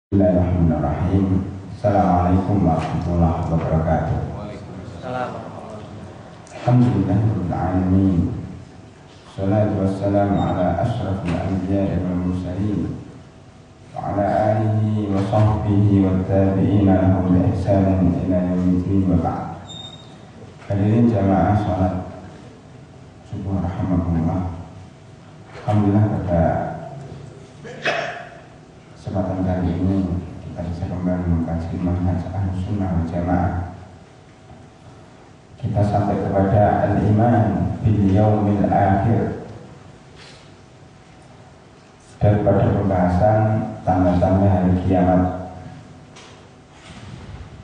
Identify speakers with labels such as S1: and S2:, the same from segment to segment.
S1: Bismillahirrahmanirrahim. Assalamualaikum warahmatullahi wabarakatuh.
S2: Waalaikumsalam.
S1: Alhamdulillahirabbil alamin. Shalatu wassalamu ala asyrafil anbiya'i wal mursalin wa ala alihi wa sahbihi wat tabi'ina lahum bi ihsanin ila yaumiddin wa ba'd. Hadirin jamaah salat subuh rahimakumullah. Alhamdulillah pada kesempatan kali ini kita bisa kembali mengkaji manhaj Ahlussunnah wal Jamaah. Kita sampai kepada al-iman bil yaumil akhir, dan pada pembahasan tanda-tanda hari kiamat.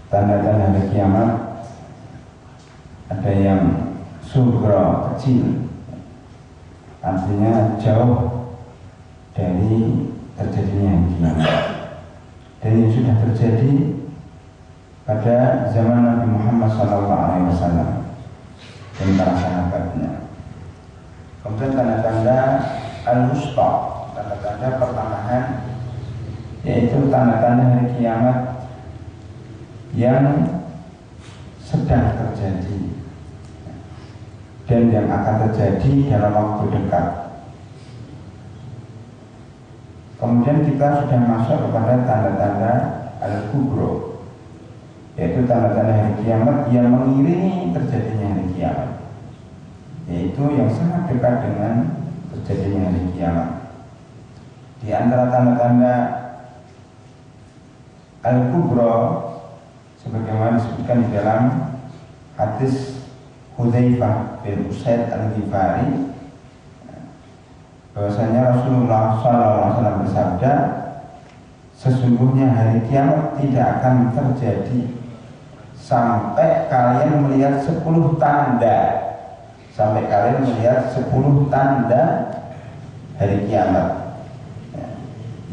S1: Tanda-tanda hari kiamat ada yang sughra, kecil, artinya jauh dari terjadinya kiamat, dan yang sudah terjadi pada zaman Nabi Muhammad SAW dan para sahabatnya. Kemudian tanda-tanda al-wusta, tanda-tanda pertengahan, yaitu tanda-tanda hari kiamat yang sedang terjadi dan yang akan terjadi dalam waktu dekat. Kemudian kita sudah masuk kepada tanda-tanda al-kubro, yaitu tanda-tanda hari kiamat yang mengiringi terjadinya hari kiamat, yaitu yang sangat dekat dengan terjadinya hari kiamat. Di antara tanda-tanda al-kubro sebagaimana disebutkan di dalam hadis Hudzaifah bin Usaid al-Ghifari, bahwasanya Rasulullah SAW bersabda, sesungguhnya hari kiamat tidak akan terjadi sampai kalian melihat 10 tanda, sampai kalian melihat 10 tanda hari kiamat,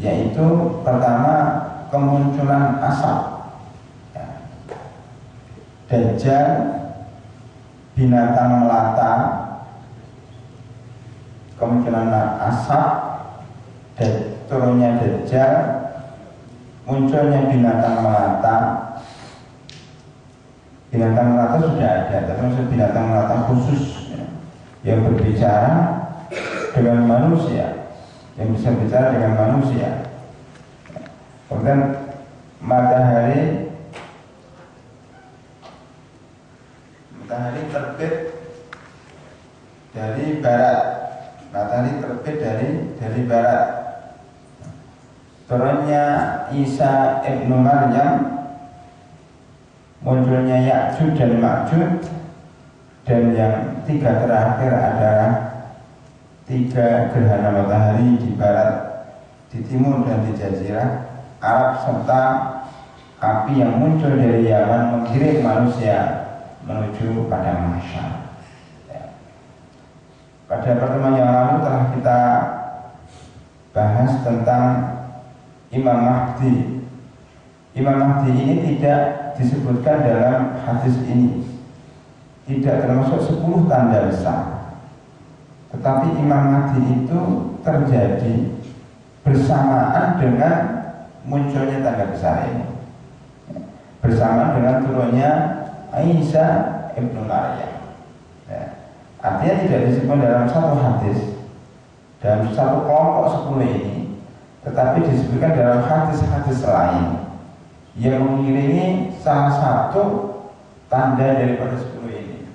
S1: yaitu pertama kemunculan asap, Dajjal, binatang melata, kemunculan asap, dan turunnya Dajjal, munculnya binatang melata. Binatang melata sudah ada, termasuk binatang melata khusus yang berbicara dengan manusia, yang bisa bicara dengan manusia. Kemudian matahari terbit dari barat. Matahari terbit dari barat. Turunnya Isa ibnu Maryam, munculnya Ya'juj dan Ma'juj, dan yang tiga terakhir adalah 3 gerhana matahari di barat, di timur, dan di jazirah Arab, serta api yang muncul dari Yaman mengirim manusia menuju pada mahsyar. Pada pertemuan yang lalu telah kita bahas tentang Imam Mahdi. Imam Mahdi ini tidak disebutkan dalam hadis ini, tidak termasuk 10 tanda besar. Tetapi Imam Mahdi itu terjadi bersamaan dengan munculnya tanda besar ini, bersamaan dengan turunnya Isa ibnu Maryam. Artinya tidak disebut dalam satu hadis, dalam satu kelompok 10 ini, tetapi disebutkan dalam hadis-hadis lain yang mengiringi salah satu tanda daripada 10 ini,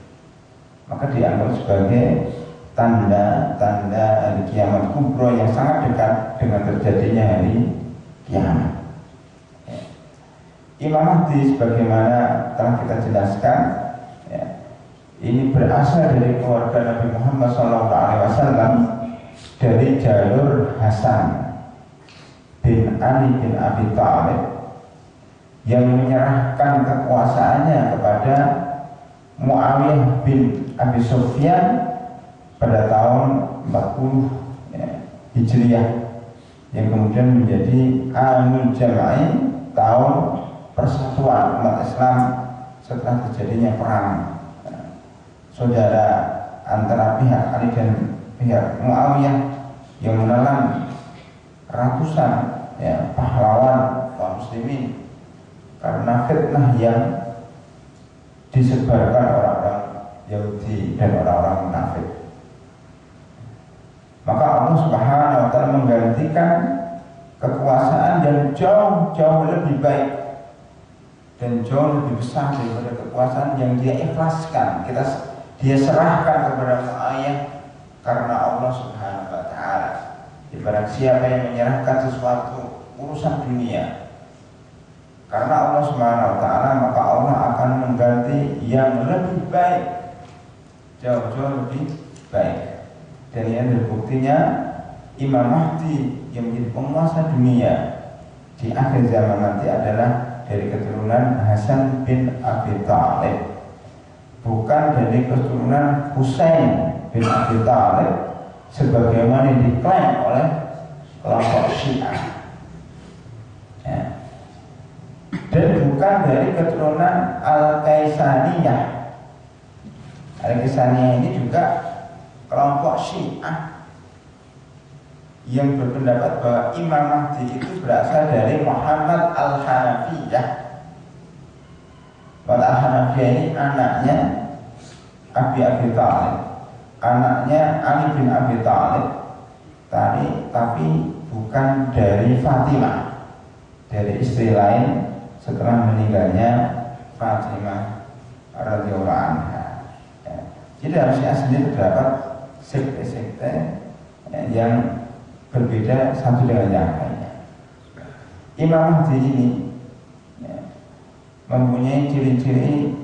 S1: maka dianggap sebagai tanda-tanda hari kiamat kubro yang sangat dekat dengan terjadinya hari kiamat. Imam Mahdi sebagaimana telah kita jelaskan, ini berasal dari keluarga Nabi Muhammad SAW, dari jalur Hasan bin Ali bin Abi Thalib, yang menyerahkan kekuasaannya kepada Muawiyah bin Abi Sufyan pada tahun 40 Hijriah, yang kemudian menjadi Amul Jama'in, tahun persatuan umat Islam setelah terjadinya perang saudara antara pihak Ali dan pihak Muawiyah yang menelan ratusan pahlawan yang disebarkan orang-orang Yahudi dan orang-orang munafik. Maka Allah Subhanahu wa taala menggantikan kekuasaan yang jauh lebih baik dan jauh lebih besar daripada kekuasaan yang dia ikhlaskan, dia serahkan kepada ayah karena Allah Subhanahu wa taala. Ibarat siapa yang menyerahkan sesuatu urusan dunia karena Allah Subhanahu wa taala, maka Allah akan mengganti yang lebih baik, jauh lebih baik. Dan ini buktinya Imam Mahdi yang menjadi penguasa dunia di akhir zaman nanti adalah dari keturunan Hasan bin Abi Thalib, bukan dari keturunan Husain bin Abi Thalib sebagaimana yang diklaim oleh kelompok Syiah, ya. Dan bukan dari keturunan Al-Kaisaniyah. Al-Kaisaniyah ini juga kelompok Syiah yang berpendapat bahwa Imam Mahdi itu berasal dari Muhammad Al-Hanafiyah. Muhammad Al-Hanafiyah ini anaknya Abi Thalib, anaknya Ali bin Abi Thalib, tapi bukan dari Fatimah, dari istri lain setelah meninggalnya Fatimah radhiyallahu anha. Jadi dalam Syiah sendiri terdapat sekte-sekte yang berbeda satu dengan yang lainnya. Imam Mahdi ini mempunyai ciri-ciri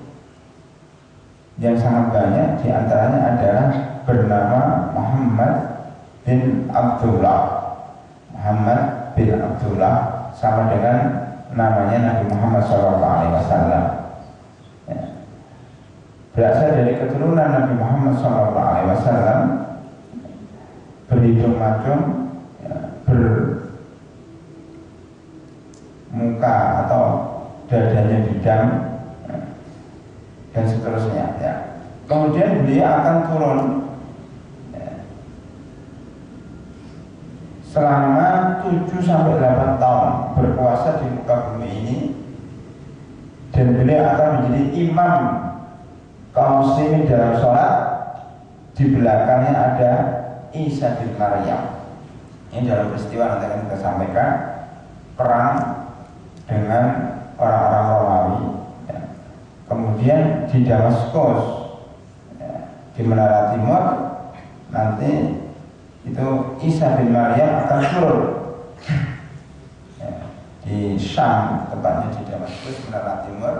S1: yang sangat banyak, diantaranya adalah bernama Muhammad bin Abdullah. Muhammad bin Abdullah sama dengan namanya Nabi Muhammad SAW. Berasal dari keturunan Nabi Muhammad SAW, berhidung mancung, bermuka atau dadanya bidang, dan seterusnya. Ya. Kemudian beliau akan turun selama 7-8 tahun berpuasa di muka bumi ini, dan beliau akan menjadi imam kaum muslimin dalam sholat. Di belakangnya ada Isa bin Maryam. Ini dalam peristiwa nanti akan kita sampaikan perang dengan orang-orang Romawi, ya. Kemudian di Damaskus, ya, di Menara Timur nanti itu Isa bin Maryam akan turun, ya, di Syam, tepatnya di Damaskus, Menara Timur,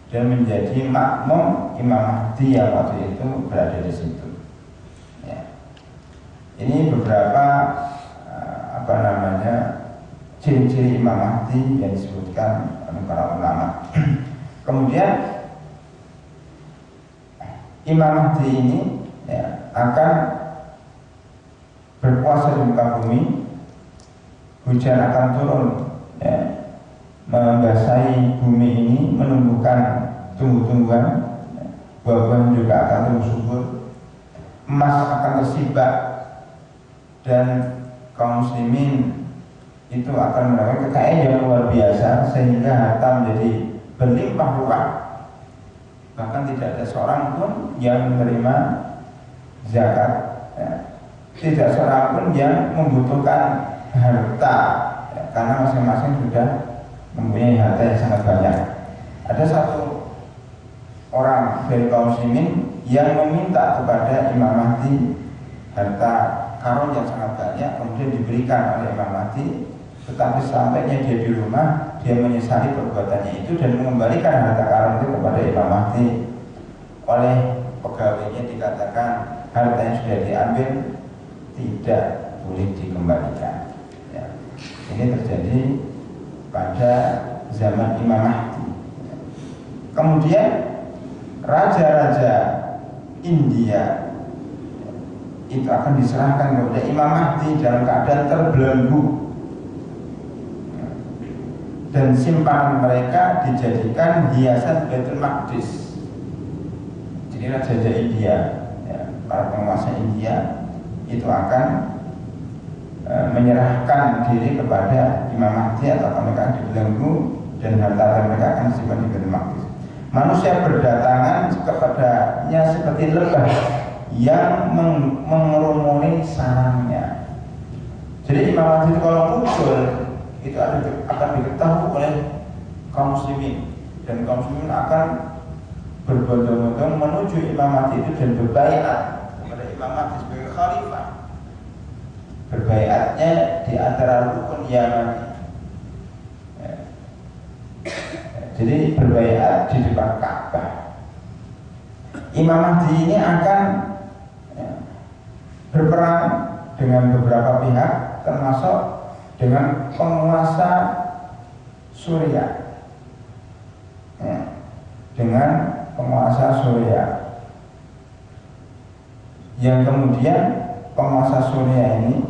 S1: dan menjadi makmum Imam Mahdi yang waktu itu berada di situ. Ya. Ini beberapa ciri-ciri Imam Mahdi yang disebutkan oleh para ulama. Kemudian Imam Mahdi ini, ya, akan berpuasa di muka bumi, hujan akan turun, ya, membasahi bumi ini, menumbuhkan tumbuh-tumbuhan, buah-buahan juga akan tumbuh subur, emas akan tersibak, dan kaum muslimin itu akan mendapatkan kekayaan yang luar biasa sehingga harta menjadi berlimpah ruah. Bahkan tidak ada seorang pun yang menerima zakat, ya. Tidak seorang pun yang membutuhkan harta, ya, karena masing-masing sudah mempunyai harta yang sangat banyak. Ada satu orang dari kaum muslimin yang meminta kepada Imam Mahdi harta karun yang sangat banyak, kemudian diberikan oleh Imam Mahdi. Tetapi sampainya dia di rumah, dia menyesali perbuatannya itu dan mengembalikan harta karun itu kepada Imam Mahdi. Oleh pegawainya dikatakan harta yang sudah diambil tidak boleh dikembalikan, ya. Ini terjadi pada zaman Imam Mahdi. Kemudian raja-raja India itu akan diserahkan kepada Imam Mahdi dalam keadaan terbelenggu, dan simpanan mereka dijadikan hiasan Baitul Maqdis. Jadi raja-raja India, ya, para penguasa India itu akan menyerahkan diri kepada Imam Mahdi atau mereka dibelenggu, dan harta mereka akan disimpan di Baitul Maqdis. manusia berdatangan kepadanya seperti lebah yang mengerumuni sarangnya. Jadi Imam Mahdi itu kalau muncul itu akan diketahui oleh kaum muslimin, dan kaum muslimin akan berbondong-bondong menuju Imam Mahdi itu dan berbaiat kepada Imam Mahdi sebagai khalifah. Berbaiatnya di antara rukun Yamani. Jadi berbaiat di depan Ka'bah. Imam Mahdi ini akan berperang dengan beberapa pihak, termasuk dengan penguasa Suriah, dengan penguasa Suriah, yang kemudian penguasa Suriah ini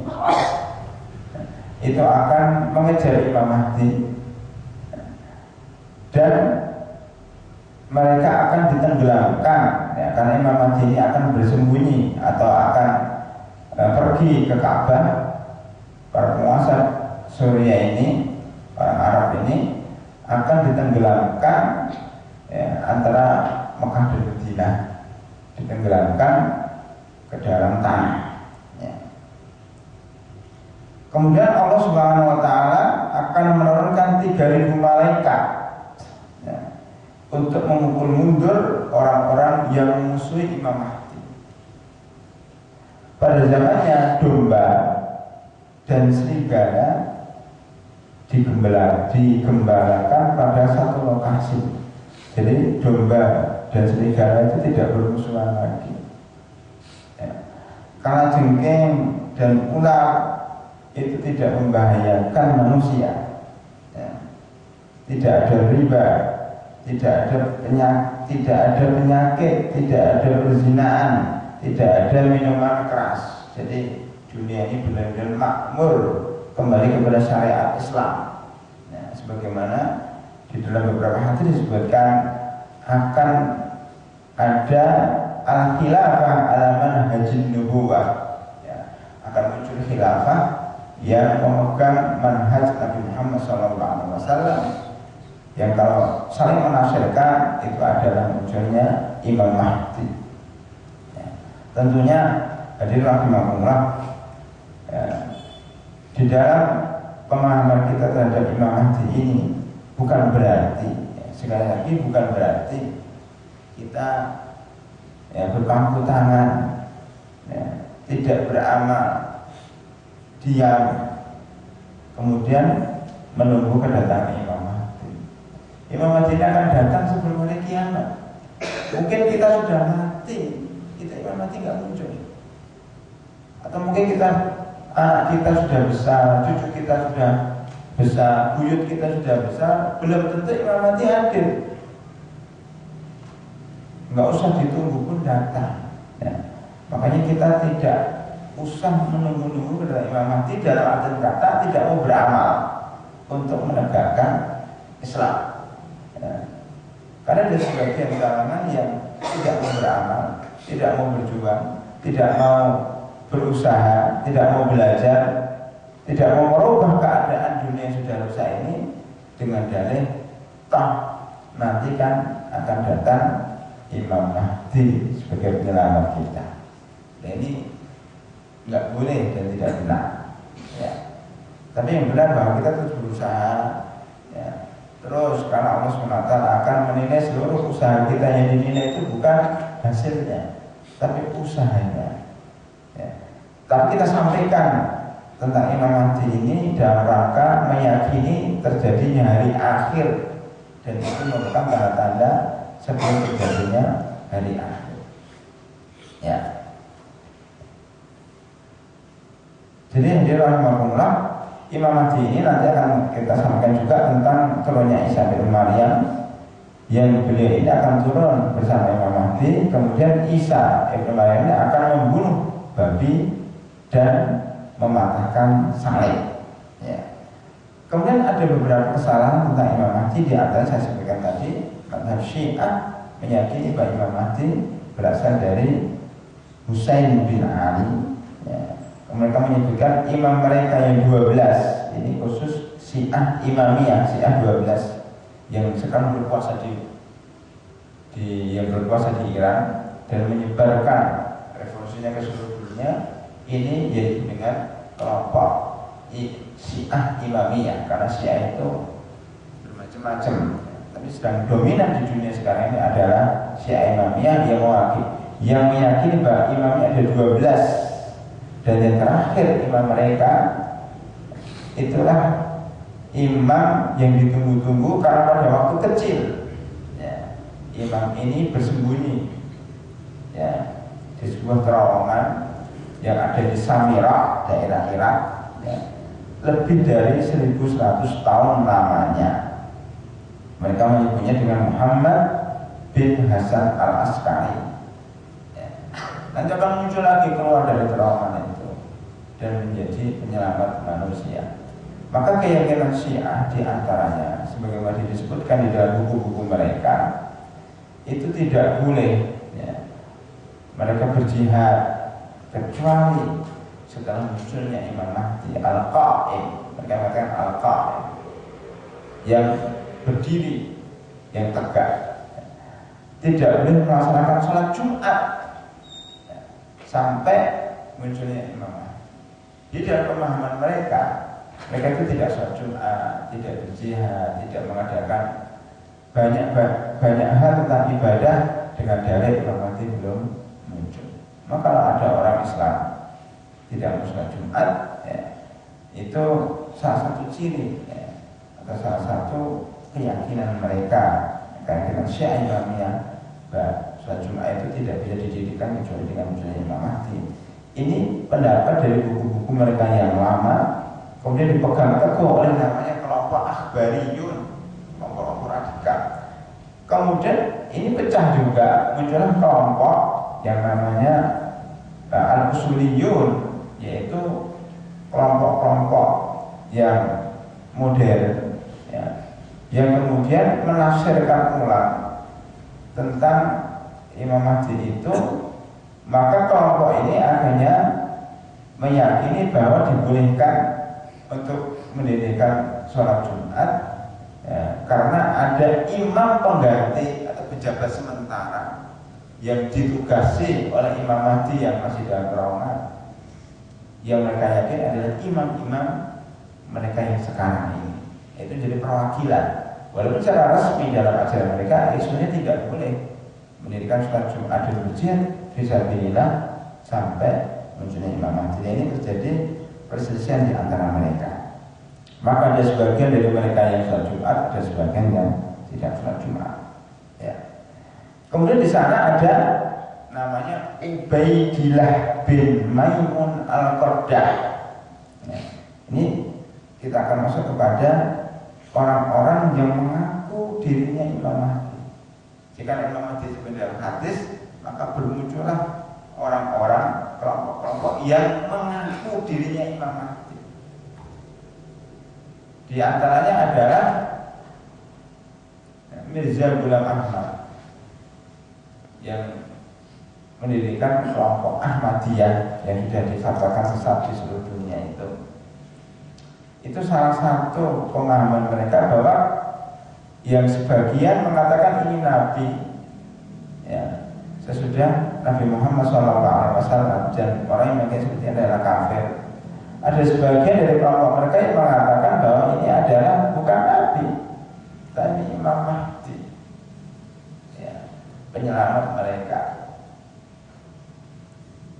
S1: itu akan mengejar Imam Mahdi dan mereka akan ditenggelamkan, ya, karena Imam Mahdi ini akan bersembunyi atau akan pergi ke Ka'bah. Para penguasa Suriah ini, orang Arab ini akan ditenggelamkan, ya, antara Mekah dan Madinah, ditenggelamkan ke dalam tanah, ya. Kemudian Allah Subhanahu wa Ta'ala akan menurunkan 3.000 malaikat, ya, untuk memukul mundur orang-orang yang memusuhi Imam Mahdi. Pada zamannya domba dan serigala digembalakan pada satu lokasi. Jadi domba dan serigala itu tidak bermusuhan lagi, ya. Karena jengking dan ular itu tidak membahayakan manusia, ya. Tidak ada riba, tidak ada penyakit, tidak ada perzinaan, tidak ada minuman keras. Jadi dunia ini benar-benar makmur kembali kepada syariat Islam. Nah, sebagaimana di dalam beberapa hadis disebutkan akan ada al-khilafah ala manhajin nubuwah, ya, akan muncul khilafah yang memegang manhaj Nabi Muhammad SAW, yang kalau saling menafsirkan itu adalah munculnya Imam Mahdi, ya. Tentunya hadirin rahimakumullah, ya, di dalam pemahaman kita terhadap Imam Mahdi ini bukan berarti, ya, sekali lagi bukan berarti kita, ya, berpangku tangan, ya, tidak beramal, diam, kemudian menunggu kedatangan Imam Mahdi. Imam Mahdi ini akan datang sebelum hari kiamat. Mungkin kita sudah mati, Imam Mahdi nggak muncul. Atau mungkin anak kita sudah besar, cucu kita sudah besar, buyut kita sudah besar, belum tentu Imam Mahdi hadir. Nggak usah ditunggu pun datang, ya. Makanya kita tidak usah menunggu-nunggu kepada Imam Mahdi, dalam arti kata tidak mau beramal untuk menegakkan Islam, ya. Karena ada sebagian kalangan yang tidak mau beramal, tidak mau berjuang, tidak mau berusaha, tidak mau belajar, tidak mau merubah keadaan dunia yang sudah rusak ini dengan dalih toh nanti kan akan datang Imam Mahdi sebagai penyelamat kita. Nah, ini nggak boleh dan tidak benar, ya. Tapi yang benar bahwa kita terus berusaha, ya. Terus karena Allah SWT akan menilai seluruh usaha kita, yang dinilai itu bukan hasilnya tapi usahanya, ya. Tapi kita sampaikan tentang Imam Mahdi ini dalam rangka meyakini terjadinya hari akhir, dan itu merupakan tanda-tanda sebelum terjadinya hari akhir, ya. Jadi yang dirahmatullah, Imam Mahdi ini nanti akan kita sampaikan juga tentang turunnya Isa bin Maryam, yang beliau ini akan turun bersama Imam Mahdi. Kemudian Isa bin Maryam ini akan membunuh babi dan mematahkan salib, ya. Kemudian ada beberapa kesalahan tentang Imam Mahdi. Di antara saya sebutkan tadi, mazhab Syiah meyakini bahwa Imam Mahdi berasal dari Husain bin Ali, ya. Mereka menyebutkan imam mereka yang 12, ini khusus Syiah Imamiyah, Syiah 12 yang sekarang berkuasa di yang berkuasa di Iran dan menyebarkan revolusinya ke seluruh dunia ini yaitu dengan kelompok Syiah Imamiyah, karena Syiah itu bermacam-macam, tapi sedang dominan di dunia sekarang ini adalah Syiah Imamiyah yang meyakini bahwa imamnya ada 12 dan yang terakhir imam mereka itulah imam yang ditunggu-tunggu karena pada waktu kecil ya, imam ini bersembunyi ya, di sebuah terowongan yang ada di Samirah, daerah Irak ya, lebih dari 1100 tahun lamanya. Mereka menyebutnya dengan Muhammad bin Hasan al-Askari. Nanti akan muncul lagi keluar dari terowongan itu dan menjadi penyelamat manusia. Maka keyakinan Syiah diantaranya, sebagaimana disebutkan di dalam buku-buku mereka, itu tidak boleh ya, mereka berjihad kecuali setelah munculnya Imam Mahdi Al-Qa'im. Mereka mengatakan Al-Qa'im yang berdiri, yang tegak. Tidak boleh melaksanakan sholat Jumat sampai munculnya Imam Mahdi. Di dalam pemahaman mereka itu tidak sholat Jumat, tidak berjihad, tidak mengadakan banyak hal tentang ibadah dengan dalil Imam Mahdi belum muncul. Maka kalau ada orang Islam tidak sholat Jumat, ya, itu salah satu ciri ya, atau salah satu keyakinan mereka, keyakinan Syiah Imamiyah, bahwa sholat Jumat itu tidak bisa didirikan kecuali dengan munculnya Imam Mahdi. Ini pendapat dari buku-buku mereka yang lama, kemudian dipegang teguh oleh namanya kelompok Akhbariyun, kelompok radikal. Kemudian ini pecah juga, muncullah kelompok yang namanya Al-Usuliyun, yaitu kelompok-kelompok yang modern ya, yang kemudian menafsirkan ulang tentang Imam Mahdi itu. Maka kelompok ini akhirnya meyakini bahwa dibolehkan untuk mendirikan sholat Jumat ya, karena ada imam pengganti atau pejabat sementara yang ditugasi oleh Imam Mahdi yang masih dalam terowongan, yang mereka yakin adalah imam-imam mereka yang sekarang ini. Itu jadi perwakilan, walaupun secara resmi dalam ajaran mereka sebenarnya tidak boleh mendirikan sholat Jumat dan berjihad fisabilillah sampai munculnya Imam Mahdi. Ini terjadi perselisihan di antara mereka. Maka ada sebagian dari mereka yang sholat Jumat, ada sebagian yang tidak sholat Jumat. Ya. Kemudian di sana ada namanya Ubaidillah bin Maimun Al-Qaddah. Ya. Ini kita akan masuk kepada orang-orang yang mengaku dirinya Imam Mahdi. Jika Imam Mahdi sebenarnya hadis, maka bermuncullah orang-orang, kelompok-kelompok yang mengaku dirinya Imam Mahdi. Di antaranya adalah Mirza Ghulam Ahmad yang mendirikan kelompok Ahmadiyah yang sudah difatwakan sesat di seluruh dunia itu. Itu salah satu pemahaman mereka bahwa yang sebagian mengatakan ini Nabi ya, sesudah Nabi Muhammad SAW, dan orang yang mungkin seperti adalah kafir. Ada sebagian dari kelompok mereka yang mengatakan bahwa ini adalah bukan Nabi, tapi Imam Mahdi ya, penyelamat mereka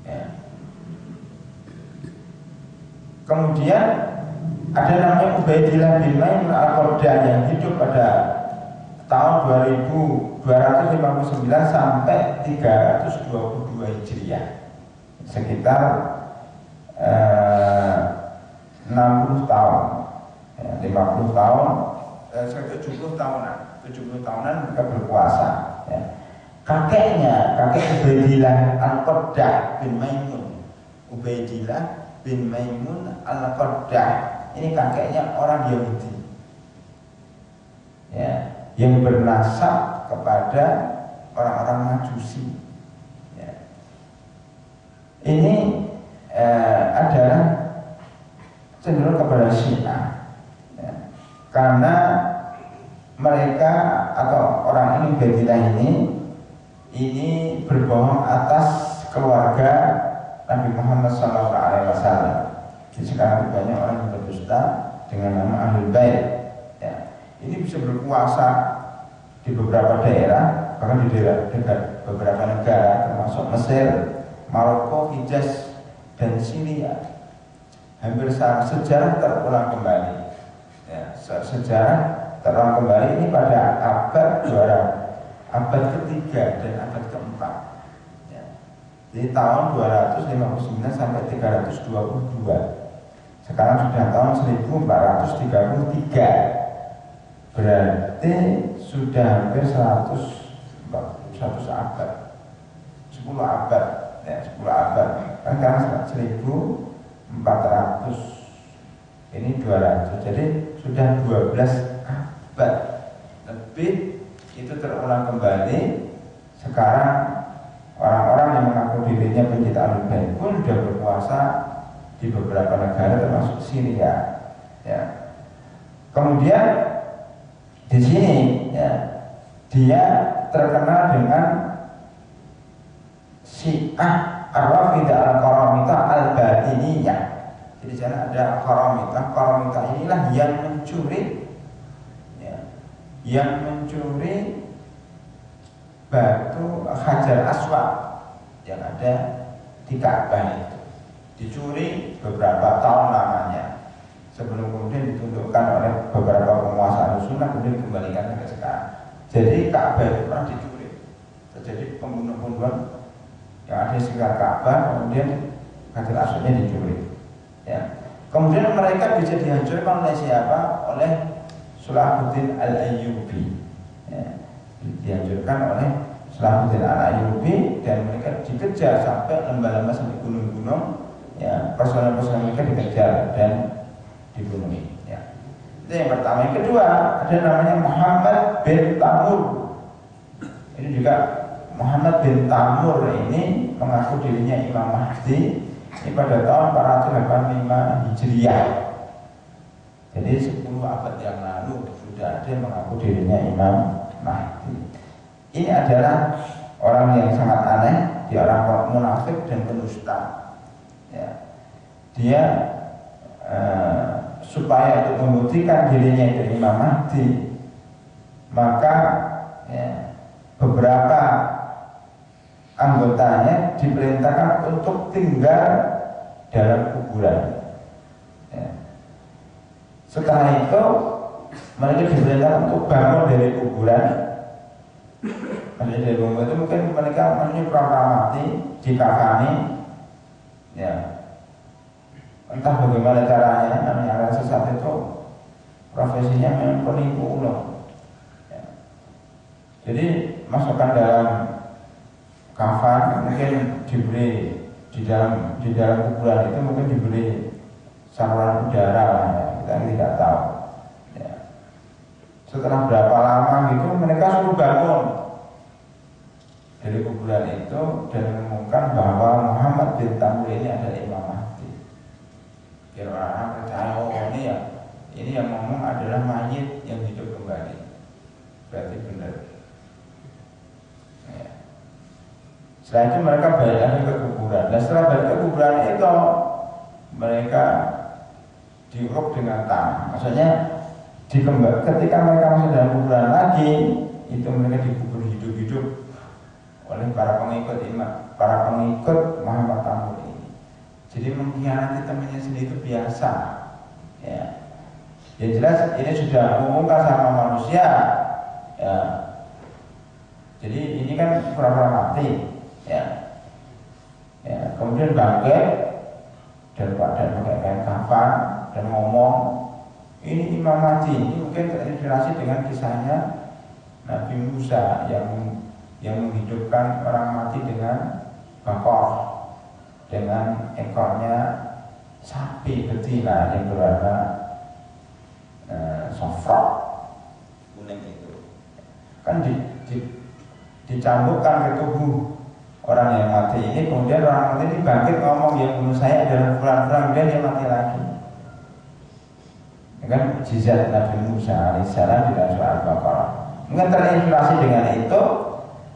S1: ya. Kemudian ada namanya Ubaidillah bin Maimun Al-Qaddah yang hidup pada tahun 2259 sampai 322 Hijriah, sekitar 60 tahun ya, 50 tahun 70 tahunan 70 tahunan mereka berkuasa ya. Kakek Ubaidillah Al-Qaddah bin Maimun, Ubaidillah bin Maimun Al-Qaddah, ini kakeknya orang Yahudi ya, yang bernasab kepada orang-orang Majusi ya. Ini adalah cenderung kepada Syiah ya. Karena mereka atau orang ini Badilah ini berbohong atas keluarga Nabi Muhammad SAW. Jadi sekarang banyak orang yang berdusta dengan nama Ahlul Bait. Ya. Ini bisa berkuasa di beberapa daerah, bahkan di daerah dekat beberapa negara termasuk Mesir, Maroko, Hijaz, dan Syria. Hampir sama, sejarah terulang kembali. Ya, sejarah terulang kembali ini pada abad ketiga dan abad keempat. Ya. Di tahun 259 sampai 322. Sekarang sudah tahun 1433. Berarti sudah hampir 100 abad. 10 abad, ya 10 abad. Kan sekarang 1400. Ini 200. Jadi sudah 12 abad lebih itu terulang kembali. Sekarang orang-orang yang mengaku dirinya pencinta Ahlul Bait pun sudah berkuasa di beberapa negara termasuk Syria. Ya. Kemudian di sini ya, dia terkenal dengan Syiah Ar-Rafidah Al-Qaramita Al-Batiniyah. Jadi di sana ada Qaramita. Qaramita inilah yang mencuri batu Hajar Aswad yang ada di Ka'bah itu. Dicuri beberapa tahun lamanya sebelum kemudian ditundukkan oleh beberapa penguasa Sunnah, kemudian dikembalikan ke sekarang. Jadi Ka'bah itu pernah dicuri, terjadi pembunuhan yang ada di sekitar Ka'bah, kemudian Hajar Aswadnya dicuri. Ya. Kemudian mereka bisa dihancurkan oleh siapa? Oleh Salahuddin Al-Ayyubi. Ya. Dihancurkan oleh Salahuddin Al-Ayyubi dan mereka dikejar sampai lembah-lembah sampai gunung-gunung. Ya, personel-personel mereka dikejar dan dibunuh. Ya. Itu yang pertama. Yang kedua, ada namanya Muhammad bin Tamur. Ini juga Muhammad bin Tamur ini mengaku dirinya Imam Mahdi. Ini pada tahun 485 Hijriah. Jadi 10 abad yang lalu sudah ada yang mengaku dirinya Imam Mahdi. Ini adalah orang yang sangat aneh, dia orang munafik dan pendusta. Ya. Dia supaya untuk membuktikan dirinya itu Imam Mahdi, maka ya, beberapa anggotanya diperintahkan untuk tinggal dalam kuburan. Ya. Setelah itu mereka diperintahkan untuk bangun dari kuburan. Dari kuburan itu mungkin mereka pura-pura mati, dikafani. Ya. Entah bagaimana caranya, namanya orang sesat itu profesinya memang penipu ulo. Ya. Jadi masukkan dalam kafan, mungkin diberi di dalam kuburan itu mungkin diberi saluran udara lah, ya. Kita tidak tahu. Ya. Setelah berapa lama gitu mereka suruh bangun dari kuburan itu dan mengumumkan bahwa Muhammad bin Tamur ini adalah Imam Mahdi. Biar orang-orang percaya, oh ini yang ngomong adalah mayit yang hidup kembali. Berarti benar. Ya. Setelah itu mereka balik lagi ke kuburan. Dan setelah balik ke kuburan itu mereka diuruk dengan tanah. Maksudnya ketika mereka masuk dalam kuburan lagi, itu mereka dikubur hidup-hidup oleh para pengikut Muhammad Tamur ini. Jadi mengkhianati temannya sendiri itu biasa. Ya. Yang jelas ini sudah mengumumkan sama manusia. Ya. Jadi ini kan pura-pura mati. Ya. Ya. Kemudian bangkit dan pakai kain kafan dan ngomong, ini Imam Mahdi. Ini mungkin terinspirasi dengan kisahnya Nabi Musa yang menghidupkan orang mati dengan bakor, dengan ekornya sapi betina yang berwarna sofra kuning itu kan dicambukkan ke tubuh orang yang mati ini. Kemudian orang mati ini bangkit ngomong, yang bunuh saya adalah fulan-fulan, kemudian dia mati lagi. Ini kan mukjizat Nabi Musa alaihissalam di dalam surah Al-Baqarah. Mungkin terinspirasi dengan itu,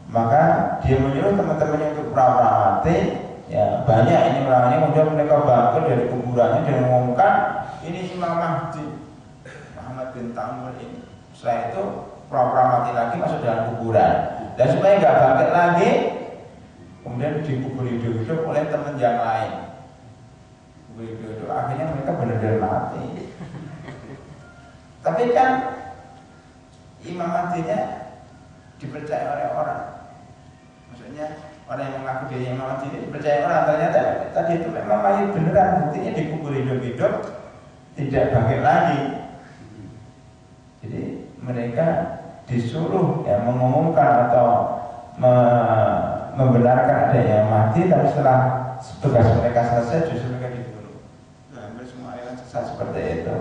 S1: maka dia menyuruh teman-temannya untuk pura-pura mati. Ya, banyak ini orangnya, kemudian mereka bangkit dari kuburannya dan mengumumkan ini Imam Mahdi Muhammad bin Tamr ini. Setelah itu pura-pura mati lagi masuk dalam kuburan. Dan supaya nggak bangkit lagi, kemudian dikubur hidup-hidup oleh teman yang lain. Kubur hidup-hidup, akhirnya mereka benar-benar mati. Tapi kan Imam Mahdi-nya dipercaya oleh orang. Maksudnya orang yang mengaku diri Imam Mahdi ini dipercaya orang. Ternyata tadi itu memang mayat beneran, buktinya dikubur hidup-hidup, tidak bangkit lagi. Jadi mereka disuruh ya mengumumkan atau membenarkan adanya Mahdi, tapi setelah tugas mereka selesai justru mereka dibunuh. Hampir semua aliran sesat seperti itu,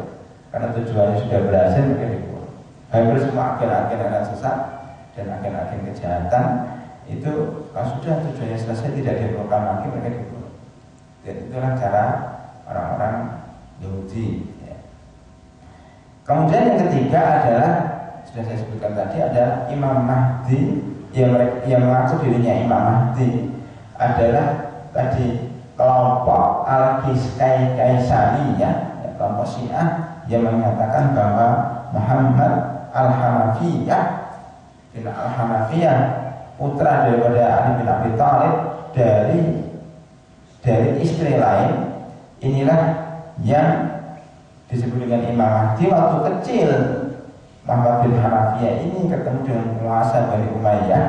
S1: karena tujuannya sudah berhasil mereka dibunuh. Hampir semua agen-agen aliran sesat dan agen-agen kejahatan itu kalau sudah tujuannya selesai tidak diperlukan lagi mereka dibunuh. Dan itulah cara orang-orang Yahudi. Ya. Kemudian yang ketiga adalah sudah saya sebutkan tadi, ada Imam Mahdi yang mengaku dirinya Imam Mahdi adalah tadi kelompok Al-Kaisaniyah, ya, kelompok Syiah yang menyatakan bahwa Muhammad Al-Hanafiyah bin Al-Hanafiyah, putra daripada Ali bin Abi Thalib dari istri lain, inilah yang disebut dengan Imam Mahdi. Waktu kecil Muhammad bin Hanafiyah ini ketemu dengan penguasa Bani Umayyah,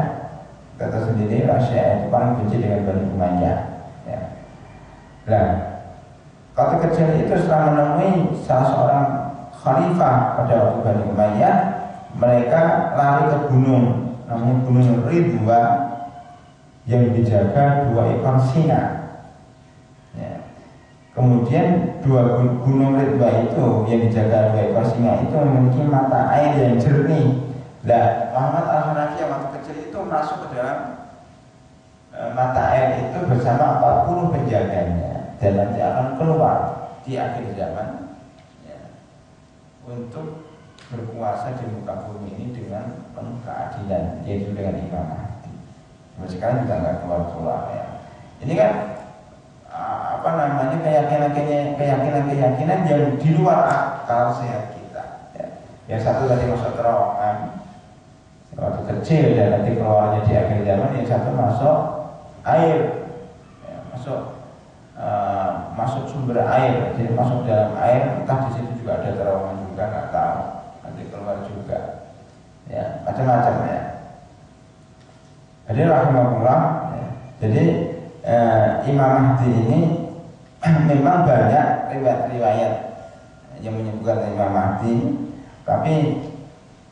S1: kata sendiri Rasyia itu paling benci dengan Bani Umayyah. Ya. Nah, waktu kecil itu setelah menemui salah seorang khalifah pada waktu Bani Umayyah, mereka lari ke gunung, namanya Gunung Ridwa, yang dijaga 2 ekor singa. Ya. Kemudian Gunung Ridwa itu yang dijaga 2 ekor singa itu memiliki mata air yang jernih. Nah, Muhammad Al-Hanafiyah waktu kecil itu masuk ke dalam mata air itu bersama 40 penjaganya, dan nanti akan keluar di akhir zaman ya, untuk berkuasa di muka bumi ini dengan penuh keadilan, yaitu dengan Imam Mahdi. Sekarang juga nggak keluar ya. Ini kan apa namanya keyakinan yang di luar akal sehat kita. Ya. Yang satu tadi masuk terowongan waktu kecil dan nanti keluarnya di akhir zaman. Yang satu masuk air, ya, masuk sumber air, jadi masuk dalam air, entah di situ juga ada terowongan juga nggak tahu. Nanti keluar juga, ya macam-macam ya. Jadi rahimahullah, ya. Jadi Imam Mahdi ini memang banyak riwayat-riwayat yang menyebutkan Imam Mahdi, tapi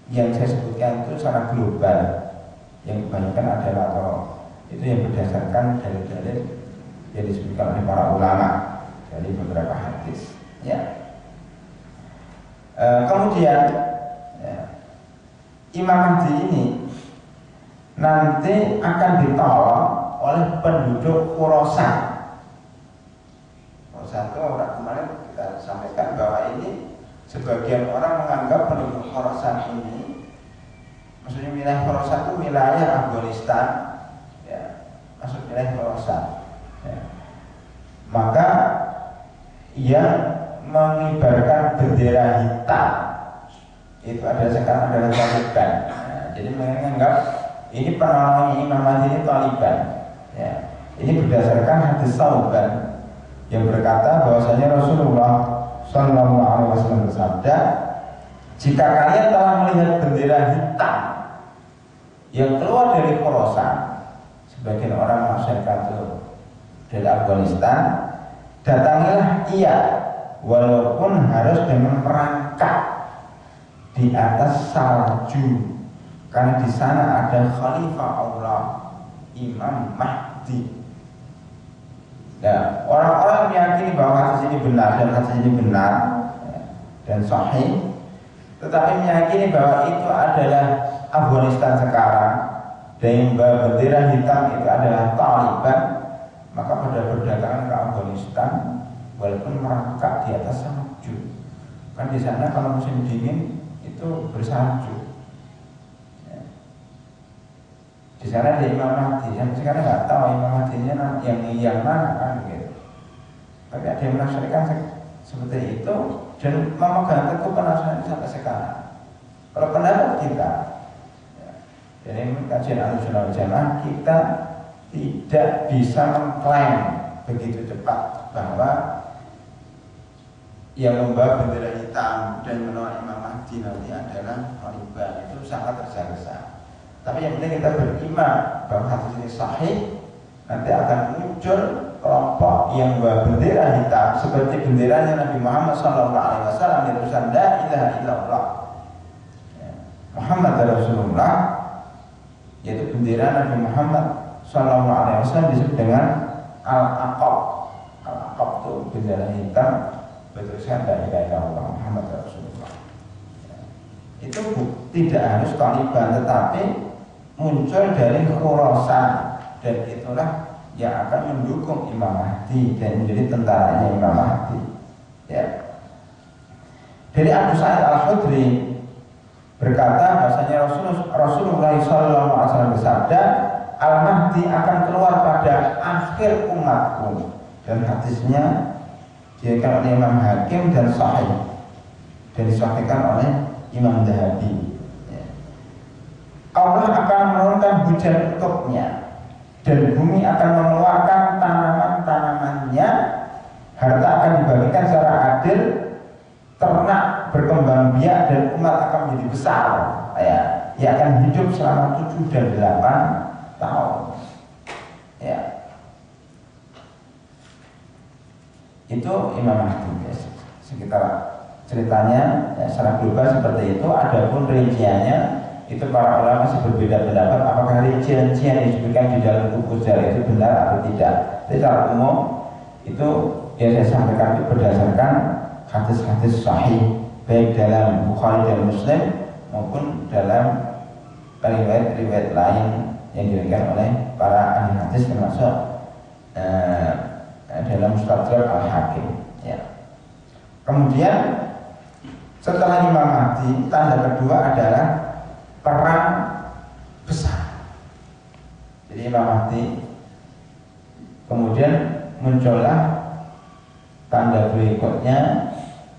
S1: yang saya sebutkan itu secara global, yang kebanyakan adalah atau itu yang berdasarkan dalil-dalil yang disebutkan oleh para ulama dari beberapa hadis. Ya. Kemudian ya, Imam Mahdi ini nanti akan ditolong oleh penduduk Khurasan. Khurasan itu orang kemarin kita sampaikan bahwa ini sebagian orang menganggap penduduk Khurasan ini, maksudnya wilayah Khurasan itu wilayah Afghanistan, ya, masuk wilayah Khurasan. Ya. Maka ia mengibarkan bendera hitam, itu ada sekarang adalah Taliban. Nah, jadi mereka menganggap ini penolongnya Imam Mahdi ini Taliban. Ya. Ini berdasarkan hadis Sauban yang berkata bahwasanya Rasulullah Shallallahu Alaihi Wasallam bersabda, jika kalian telah melihat bendera hitam yang keluar dari Khorasan, sebagian orang masyarakat itu dari Afghanistan, datangilah ia walaupun harus dengan perangkap di atas salju, karena di sana ada Khalifah Allah Imam Mahdi. Nah, orang-orang meyakini bahwa hadis ini benar dan hadis ini benar ya, dan sahih, tetapi meyakini bahwa itu adalah Afghanistan sekarang dan yang bawa bendera hitam itu adalah Taliban, maka pada berdatangan ke Afghanistan walaupun merangkak di atas salju, kan di sana kalau musim dingin itu bersalju. sana ada Imam Mahdi, yang sekarang nggak tahu Imam Mahdinya yang mana kan gitu. Tapi ada yang menafsirkan seperti itu dan memegang teguh penafsiran sampai sekarang. Kalau pendapat kita, ya, dari kajian Ahlussunnah wal Jamaah, kita tidak bisa mengklaim begitu cepat bahwa yang membawa bendera hitam dan menolak Imam Mahdi nanti adalah Taliban. Itu sangat tergesa-gesa. Tapi yang penting kita beriman bahwa hadis ini sahih. Nanti akan muncul kelompok yang membawa bendera hitam seperti benderanya Nabi Muhammad SAW yang tulisan La ilaha illallah, ya, Muhammad Rasulullah, yaitu bendera Nabi Muhammad SAW disebut dengan Al-Aqab. Al-Aqab itu bendera hitam bertulisan La ilaha illallah Muhammad Rasulullah, ya. Itu tidak harus Taliban, tetapi muncul dari Khurasan, dan itulah yang akan mendukung Imam Mahdi dan menjadi tentaranya Imam Mahdi, ya. Dari Abu Sa'id Al-Khudri berkata bahasanya Rasulullah SAW bersabda, Al-Mahdi akan keluar pada akhir umatku, dan hadisnya diriwayatkan oleh Imam Hakim dan sahih dan disahihkan oleh Imam Dhahabi, ya. Allah akan menurunkan hujan untuknya dan bumi akan mengeluarkan tanaman-tanamannya, harta akan dibagikan secara adil, ternak berkembang biak dan umat akan menjadi besar, ya. Ia akan hidup selama 7 dan 8 tahun, ya. Itu Imam Mahdi, guys. Sekitar ceritanya, ya, secara global seperti itu. Adapun rinciannya itu para ulama masih berbeda pendapat apakah rincian yang disebutkan di dalam buku sejarah itu benar atau tidak. Tapi secara umum itu yang saya sampaikan itu berdasarkan hadis-hadis sahih, baik dalam Bukhari dan Muslim maupun dalam riwayat-riwayat lain yang diriwayatkan oleh para ahli hadis, termasuk dalam Mustadrak Al-Hakim, ya. Kemudian setelah Imam Mahdi, tanda kedua adalah perang besar. Jadi Imam Mahdi kemudian muncullah tanda berikutnya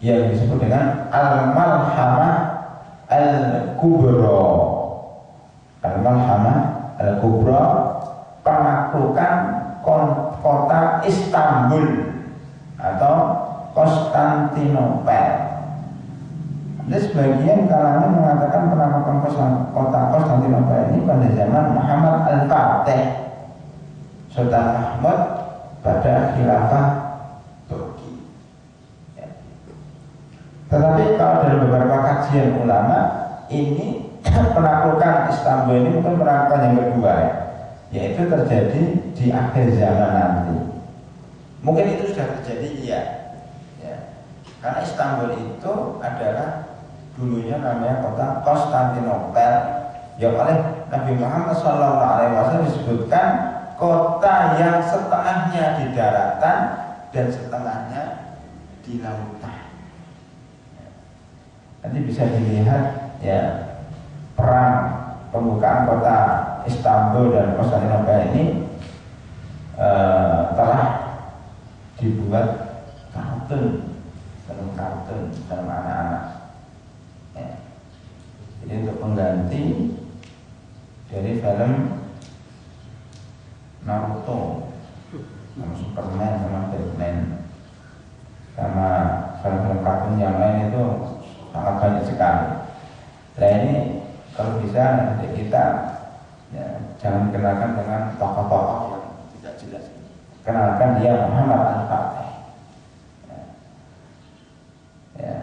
S1: yang disebut dengan Al-Malhamah Al-Kubra. Al-Malhamah Al-Kubra, penaklukan kota Istanbul atau Konstantinopel. Ada sebagian kalangan mengatakan penaklukan kota Konstantinopel ini pada zaman Muhammad Al-Fatih, Sultan Mahmud pada khilafah Turki, ya. Tetapi kalau dalam beberapa kajian ulama, ini penaklukan Istanbul ini mungkin penaklukan yang kedua, ya, yaitu terjadi di akhir zaman nanti. Mungkin itu sudah terjadi, ya. Karena Istanbul itu adalah dulunya namanya kota Konstantinopel, yang oleh Nabi Muhammad SAW disebutkan kota yang setengahnya di daratan dan setengahnya di lautan. Nanti bisa dilihat, ya, perang pembukaan kota Istanbul dan Konstantinopel ini telah dibuat kartun dalam anak-anak, ya. Jadi untuk pengganti dari film Naruto sama Superman sama Batman sama film-film kartun yang lain itu sangat banyak sekali. Nah ini kalau bisa nanti kita, ya, jangan kenalkan dengan tokoh-tokoh yang tidak jelas. Kenalkan dia Muhammad Al-Fatih, ya.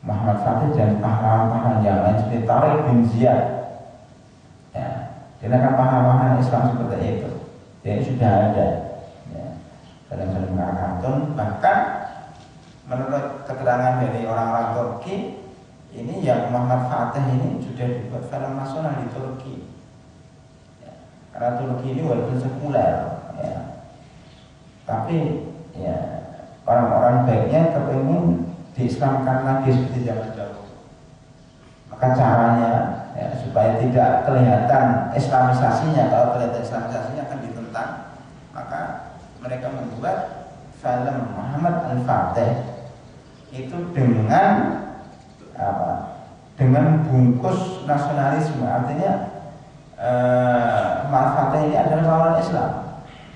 S1: Muhammad Fatih dan pahlawan-pahlawan yang lain seperti Tariq bin Ziyad, ya. Kenalkan pahlawan Islam seperti itu. Ini sudah ada, ya, dalam film kartun. Bahkan menurut keterangan dari orang-orang Turki, ini yang Muhammad Fatih ini sudah dibuat film nasional di Turki, ya. Karena Turki ini walaupun sekuler, ya, tapi, ya, orang-orang baiknya kepingin diislamkan lagi seperti zaman dahulu. Maka caranya ya, supaya tidak kelihatan Islamisasinya, kalau kelihatan Islamisasinya akan ditentang, maka mereka membuat film Muhammad Al-Fatih itu dengan apa? Dengan bungkus nasionalisme, artinya Al-Fatih ini adalah lawan Islam.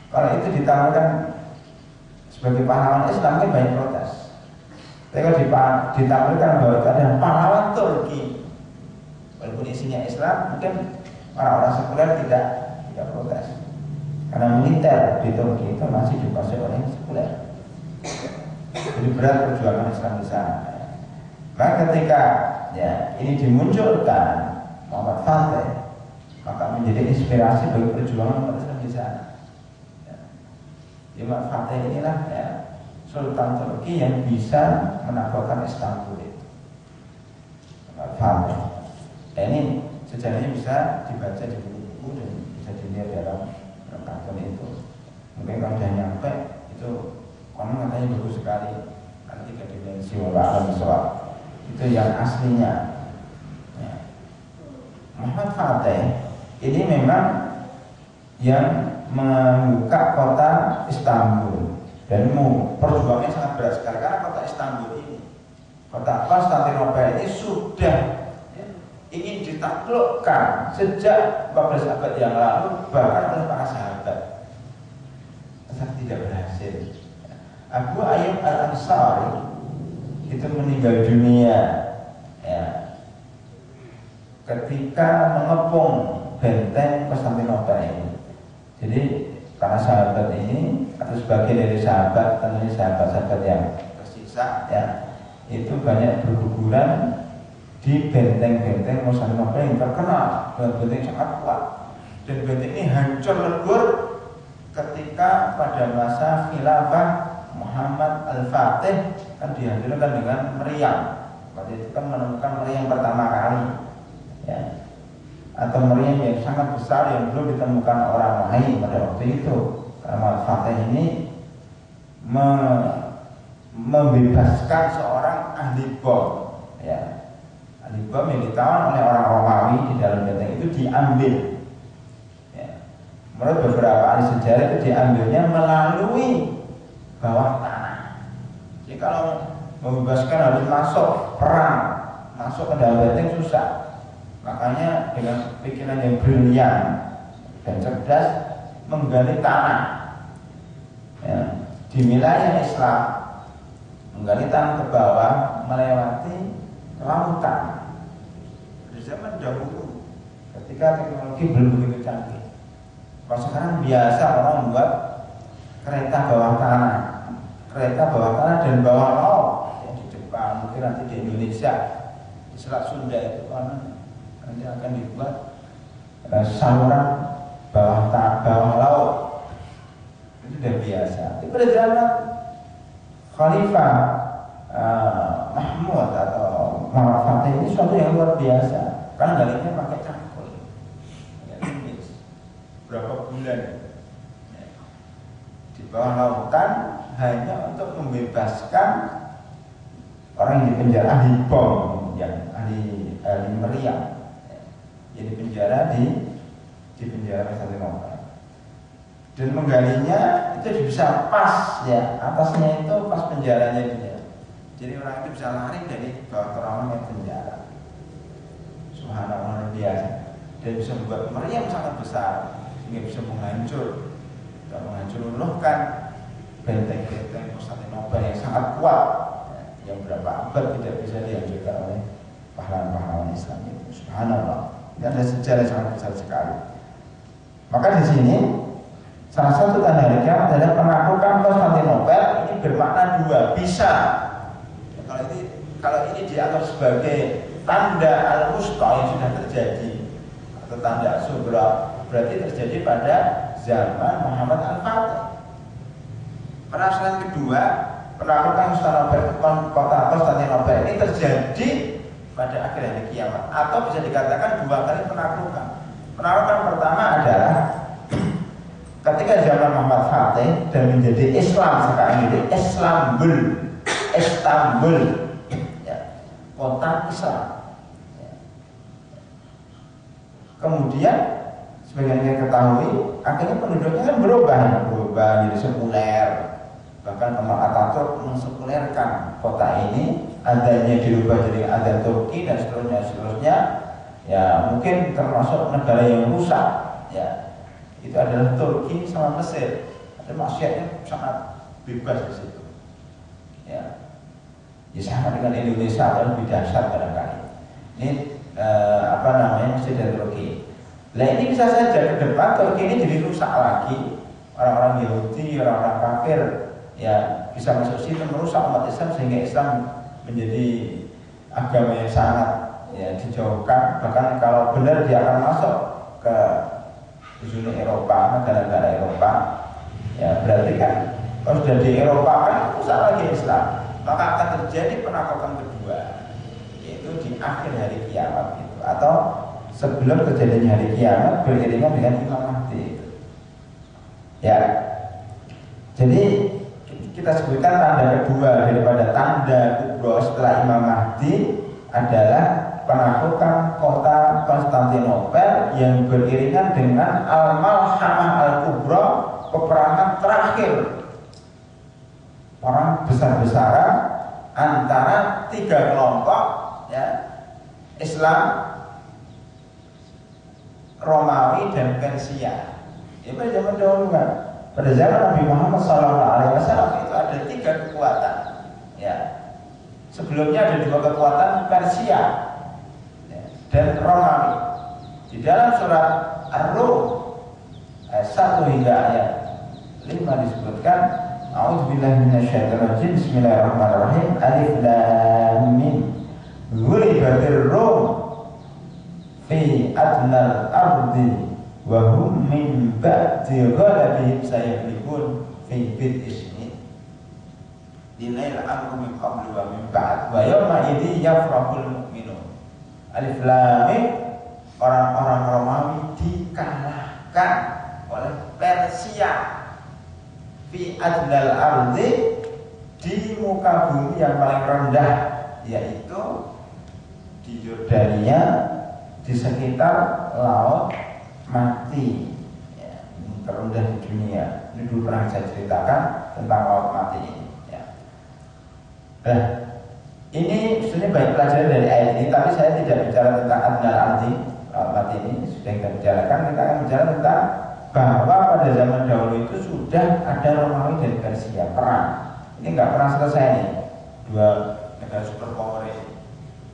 S1: Kalau itu ditampilkan sebagai pahlawan Islam, kan banyak protes. Tapi kalau ditampilkan bahwa itu adalah pahlawan Turki, walaupun isinya Islam, mungkin orang-orang sekuler tidak protes. Karena militer di Turki itu masih dikuasai oleh sekuler. Jadi berat perjuangan Islam di sana. Maka ketika ya ini dimunculkan Muhammad Fatih, maka menjadi inspirasi bagi perjuangan umat Islam di sana. Muhammad Fatih inilah ya, Sultan Turki yang bisa menaklukkan Istanbul itu. Muhammad Fatih. Ini sejarahnya bisa dibaca di buku dan bisa dilihat dalam kartun itu. Mungkin kalau sudah nyampe itu konon katanya bagus sekali. Ada 3 dimensi wala alam soal. Itu yang aslinya. Ya. Muhammad Fatih ini memang yang membuka kota Istanbul dan perjuangannya sangat berat sekali karena kota Istanbul ini, kota Konstantinopel ini sudah ingin ditaklukkan sejak 14 abad yang lalu, bahkan oleh para sahabat, tetapi tidak berhasil. Abu Ayyub Al-Ansari itu meninggal dunia ya, ketika mengepung benteng Konstantinopel ini. Jadi para sahabat ini atau sebagian dari sahabat, tentunya sahabat-sahabat yang tersisa ya, itu banyak berguguran di benteng-benteng Konstantinopel yang terkenal dengan benteng sangat kuat, dan benteng ini hancur lebur ketika pada masa khilafah Muhammad Al-Fatih kan dihancurkan dengan meriam. Waktu itu kan menemukan meriam pertama kali ya, atau meriam yang sangat besar yang belum ditemukan orang lain pada waktu itu. Karena Al-Fatih ini membebaskan seorang ahli bom ya. Ahli bom yang ditawan oleh orang Romawi di dalam benteng itu diambil ya. Menurut beberapa ahli sejarah itu diambilnya melalui bawah tanah. Jadi kalau membebaskan harus masuk perang, masuk ke dalam benteng susah. Makanya dengan pikiran yang brilian dan cerdas menggali tanah ya, di wilayah Islam, menggali tanah ke bawah melewati lautan. Di zaman dahulu ketika teknologi belum begitu canggih, kalau sekarang biasa orang membuat kereta bawah tanah dan bawah laut ya, di Jepang, mungkin nanti di Indonesia, di Selat Sunda itu nanti akan dibuat saluran bawah laut. Itu sudah biasa. Tapi pada zaman Khalifah Mahmud atau Muhammad Fatih ini suatu yang luar biasa. Karena galinya pakai cangkul ya, berapa bulan ya, di bawah lautan hanya untuk membebaskan orang yang dipenjara ahli bom, yang ahli meriam. Jadi penjara di penjara Konstantinopel, dan menggalinya itu bisa pas ya, atasnya itu pas penjaranya dia. Jadi orang itu bisa lari dari bawah terowongan penjara. Subhanallah, luar biasa. Dan bisa membuat meriam sangat besar sehingga bisa menghancurkan benteng-benteng Konstantinopel yang sangat kuat ya, yang berapa abad tidak bisa dihancurkan oleh pahlawan-pahlawan Islam itu. Subhanallah. Dan ada sejarah sangat besar sekali. Maka di sini salah satu tanda hari kiamat adalah penaklukan Konstantinopel. Ini bermakna dua, bisa. Kalau ini dianggap sebagai tanda al-wusta yang sudah terjadi atau tanda sugra, berarti terjadi pada zaman Muhammad Al-Fatih. Penasaran kedua, penaklukan kota Konstantinopel ini terjadi pada akhir hari kiamat, atau bisa dikatakan 2 kali penaklukan. Penaklukan pertama adalah ketika zaman Muhammad Fatih dan menjadi Islam sekarang ini, Istanbul ya, kota Islam ya. Kemudian sebagian kita ketahui akhirnya penduduknya kan berubah jadi sekuler. Bahkan Kemal Atatürk mensekulerkan kota ini, adanya dirubah jadi adat Turki dan seterusnya. Ya mungkin termasuk negara yang rusak. Ya itu adalah Turki sama Mesir. Ada maksiatnya sangat bebas di situ. Ya sama dengan Indonesia atau lebih dahsyat barangkali. Ini Mesir dan Turki. Nah ini bisa saja ke depan Turki ini jadi rusak lagi. Orang-orang Yahudi, orang-orang kafir ya bisa masuk situ merusak umat Islam sehingga Islam menjadi agama yang sangat dijauhkan. Bahkan kalau benar dia akan masuk ke zona Eropa, negara-negara Eropa, ya berarti kan kalau sudah di Eropa kan rusak lagi Islam, maka akan terjadi penaklukkan kedua, yaitu di akhir hari kiamat itu, atau sebelum terjadinya hari kiamat beriringan dengan Imam Mahdi itu. Ya, jadi kita sebutkan tanda kedua daripada tanda kubro setelah Imam Mahdi adalah penaklukan kota Konstantinopel yang beriringan dengan Al-Malhamah Al-Kubro, peperangan terakhir orang besar-besaran antara tiga kelompok, ya, Islam, Romawi dan Persia. Ini pada zaman dahulu kan. Pada zaman Nabi Muhammad SAW itu ada tiga kekuatan. Ya. Sebelumnya ada dua kekuatan, Persia dan Romawi. Di dalam surat Ar-Rum ayat 1 hingga ayat 5 disebutkan, A'udzubillahi minasyaitonirrajim. Bismillahirrahmanirrahim. Alif lam mim. Ghulibatir Rum fi adnal ardi wa hum min ba'di ghalabihim sayaghlibun fi bid'i sinin. Dinail amru min qablu wa min ba'd wa yawma idzi yafrahul mu'minun. Alif lam mim, orang-orang Romawi dikalahkan oleh Persia fi adnal ardi, di muka bumi yang paling rendah, yaitu di Yordania, di sekitar laut mati, ya, terendah di dunia. Ini dulu pernah saya ceritakan tentang laut mati ini. Ya. Nah, ini sebenarnya banyak pelajaran dari ayat ini, tapi saya tidak bicara tentang adnal ardi, laut mati ini sudah kita bicarakan. Kita akan bicara tentang bahwa pada zaman dahulu itu sudah ada Romawi dan Persia perang. Ini nggak pernah selesai nih, dua negara superpower ini,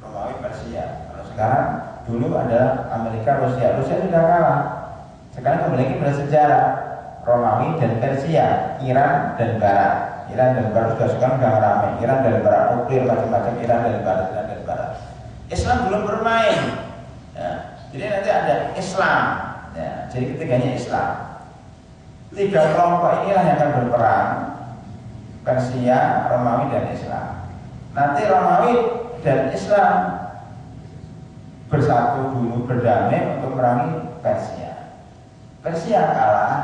S1: Romawi Persia. Kalau sekarang, dulu ada Amerika, Rusia sudah kalah. Sekarang memiliki bersejarah Romawi dan Persia, Iran dan Barat. Iran dan Barat sudah sekarang sudah ramai. Iran dan Barat, nuklir macam-macam, Iran dan Barat. Islam belum bermain. Ya, jadi nanti ada Islam. Ya, jadi ketiganya Islam. Tiga kelompok inilah yang akan berperang: Persia, Romawi dan Islam. Nanti Romawi dan Islam bersatu dulu, berdamai untuk merangi Persia. Persia kalah,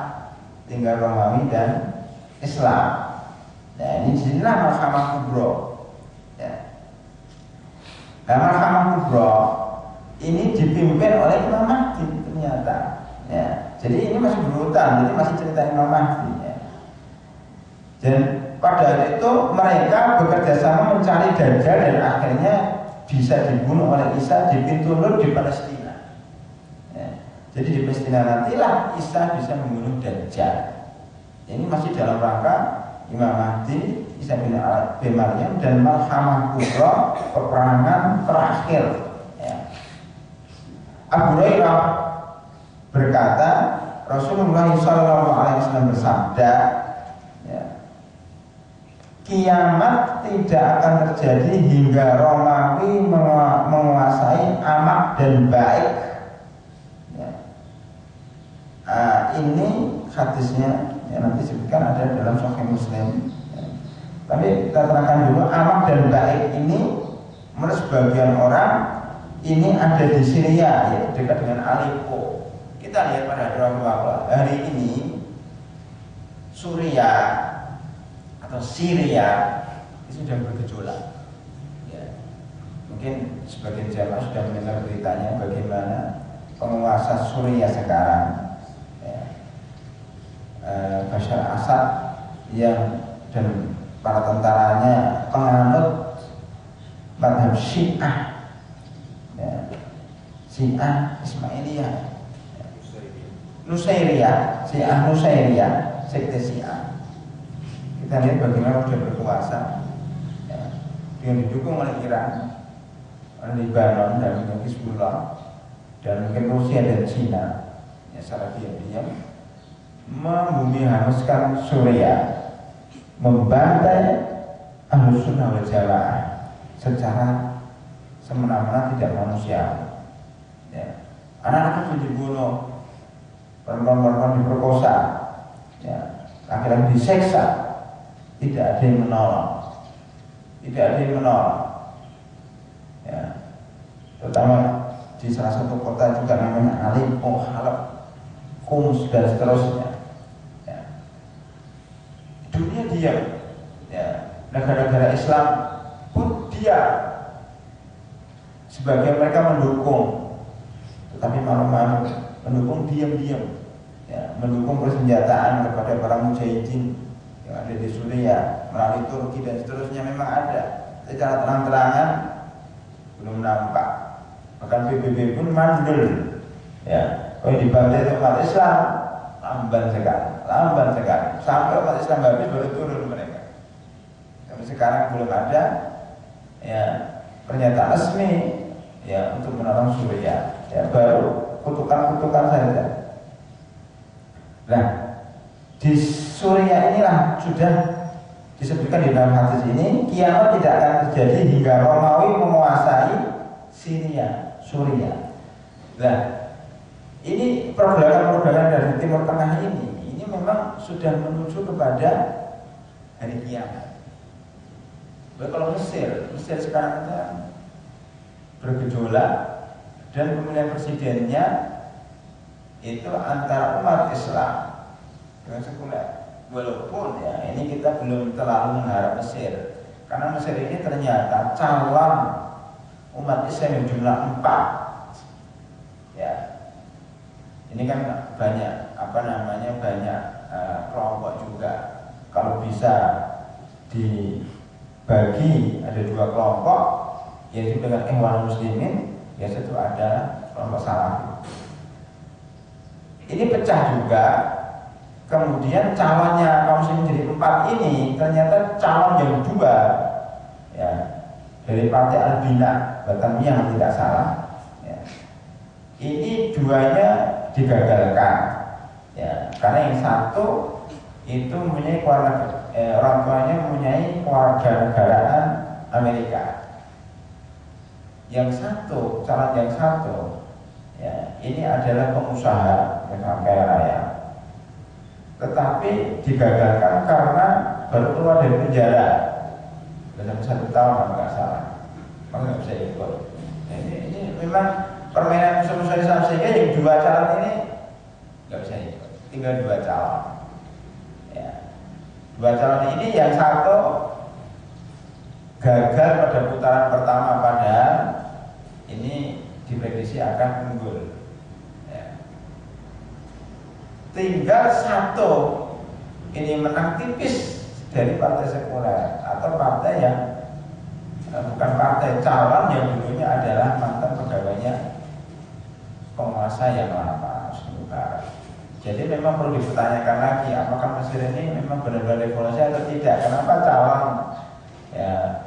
S1: tinggal Romawi dan Islam. Nah, ini jadilah Malhamah Kubro. Ya. Nah, Malhamah Kubro ini dipimpin oleh Imam Mahdi ternyata. Ya. Jadi ini masih berurutan, jadi masih cerita Imam Mahdi. Ya. Dan pada hari itu mereka bekerja sama mencari Dajjal dan akhirnya bisa dibunuh oleh Isa di pintu Nur di Palestina. Ya. Jadi di Palestina nantilah Isa bisa membunuh Dajjal. Ini masih dalam rangka Imam Mahdi, Isa bin Maryam dan Malhamah Kubra, peperangan terakhir. Ya. Abu Hurairah berkata, Rasulullah SAW bersabda, ya, kiamat tidak akan terjadi hingga Romawi menguasai Amak dan Baik. Ya. Ini hadisnya ya, nanti sebutkan ada dalam Sahih Muslim. Ya. Tapi kita terangkan dulu, Amak dan Baik ini menurut sebagian orang ini ada di Syria, ya, dekat dengan Aleppo. Kita lihat pada hari ini Suriah atau Syria itu sudah bergejolak. Ya. Mungkin sebagian jamaah sudah mendengar beritanya bagaimana penguasa penguasa Suriah sekarang, ya, Bashar Assad yang dan para tentaranya penganut mazhab Syiah, ya, Syiah Ismailiyah, ya, Nusairiyah, Syiah Nusairiyah, sekte Syiah. Kita lihat bagaimana dia berkuasa, ya, yang didukung oleh Iran, oleh Lebanon dan Hizbullah, dan mungkin Rusia dan Cina, ya, secara diam-diam membumi hanguskan Suriah, membantai Ahlus Sunnah wal Jamaah secara semena-mena, tidak manusiawi. Ya. Anak-anak itu dibunuh, perempuan-perempuan diperkosa, ya, laki-laki diseksa, tidak ada yang menolong, tidak ada yang menolong. Ya. Terutama di salah satu kota juga namanya Aleppo, Halab, Homs dan seterusnya. Ya. Dunia diam, ya. Negara-negara Islam pun diam, sebagian mereka mendukung, tetapi malu-malu mendukung diam-diam, ya. Mendukung persenjataan kepada para mujahidin yang ada di Suriah melalui Turki dan seterusnya. Memang ada, secara terang-terangan belum nampak. Bahkan PBB pun mandul, ya. Kalau dibantai umat Islam lamban sekali, sampai umat Islam habis baru turun mereka. Sampai sekarang belum ada, ya, pernyataan resmi, ya, untuk menolong Suriah, ya, baru kutukan-kutukan saja. Nah, di Suriah inilah sudah disebutkan di dalam hadis ini, kiamat tidak akan terjadi hingga Romawi menguasai Suriah. Nah, ini pergerakan-pergerakan dari Timur Tengah ini memang sudah menuju kepada hari kiamat. Kalau Mesir sekarang bergejolak dan pemilihan presidennya itu antara umat Islam dengan sekuler. Walaupun, ya, ini kita belum terlalu mengharap Mesir, karena Mesir ini ternyata calon umat Islam yang jumlah 4, ya. Ini kan banyak banyak kelompok juga. Kalau bisa dibagi ada 2 kelompok, yaitu dengan Ikhwanul Muslimin, ya, itu ada kelompok Salafi. Ini pecah juga. Kemudian calonnya kaum muslimin jadi 4 ini ternyata calon yang 2, ya, dari partai Al-Bina Batamiyah yang tidak salah, ya. Ini 2-nya digagalkan, ya, karena yang satu itu mempunyai orang tuanya mempunyai kewarganegaraan Amerika. Yang satu, calon yang satu, ya, ini adalah pengusaha yang kaya raya, tetapi digagalkan karena baru keluar dari penjara dalam 1 tahun kalau nggak salah, maka nggak bisa ikut. Ini memang permainan musuh-musuh Islam, sehingga yang 2 calon ini nggak bisa ikut, tinggal 2 calon. Ya. 2 calon ini yang satu gagal pada putaran pertama, padahal ini diprediksi akan unggul. Tinggal 1 ini menang tipis dari partai sekuler atau partai yang bukan partai, calon yang dulunya adalah mantan pegawainya penguasa yang lama. Jadi memang perlu dipertanyakan lagi, apakah Mesir ini memang benar-benar revolusi atau tidak? Kenapa calon, ya,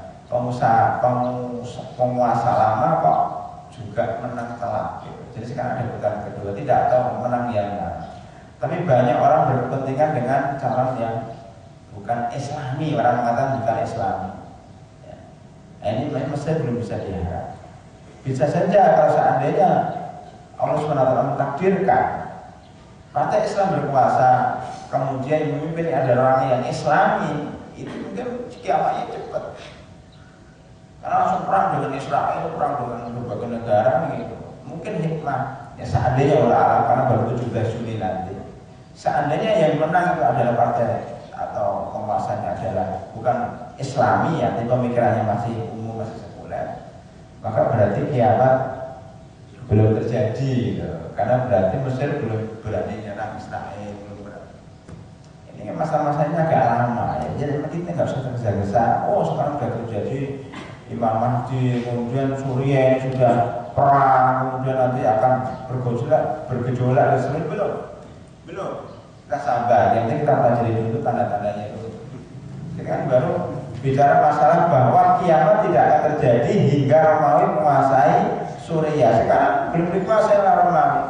S1: penguasa lama kok juga menang telak, gitu. Jadi sekarang ada putaran kedua, tidak tahu menang yang mana. Tapi banyak orang berkepentingan dengan calon yang bukan Islami, orang mengatakan bukan Islami, ya. Nah, ini Mesir belum bisa diharap. Bisa saja kalau seandainya Allah SWT mentakdirkan partai Islam berkuasa, kemudian yang memimpin adalah orang yang Islami, itu mungkin kiamatnya cepat. Karena langsung perang dengan Israel, perang dengan berbagai negara, gitu. Mungkin hikmah, ya, seandainya Allah, karena baru 17 Juli nanti, seandainya yang menang itu adalah partai atau penguasanya adalah bukan Islami, ya, tapi pemikirannya masih umum, masih sekuler, maka berarti kiamat belum terjadi gitu. Karena berarti Mesir belum berani nyerang Israel, belum berani. Ini kan masa-masanya agak lama ya, jadi kita nggak usah tergesa-gesa. Oh sekarang sudah terjadi Imam Mahdi, kemudian Suriah sudah perang, kemudian nanti akan bergejolak dan sebagainya. Belum. Kita sabar, yang penting kita pelajari dulu tanda-tandanya itu. Kita kan baru bicara masalah bahwa kiamat tidak akan terjadi hingga Romawi menguasai Suriah. Sekarang belum dikuasai oleh Romawi.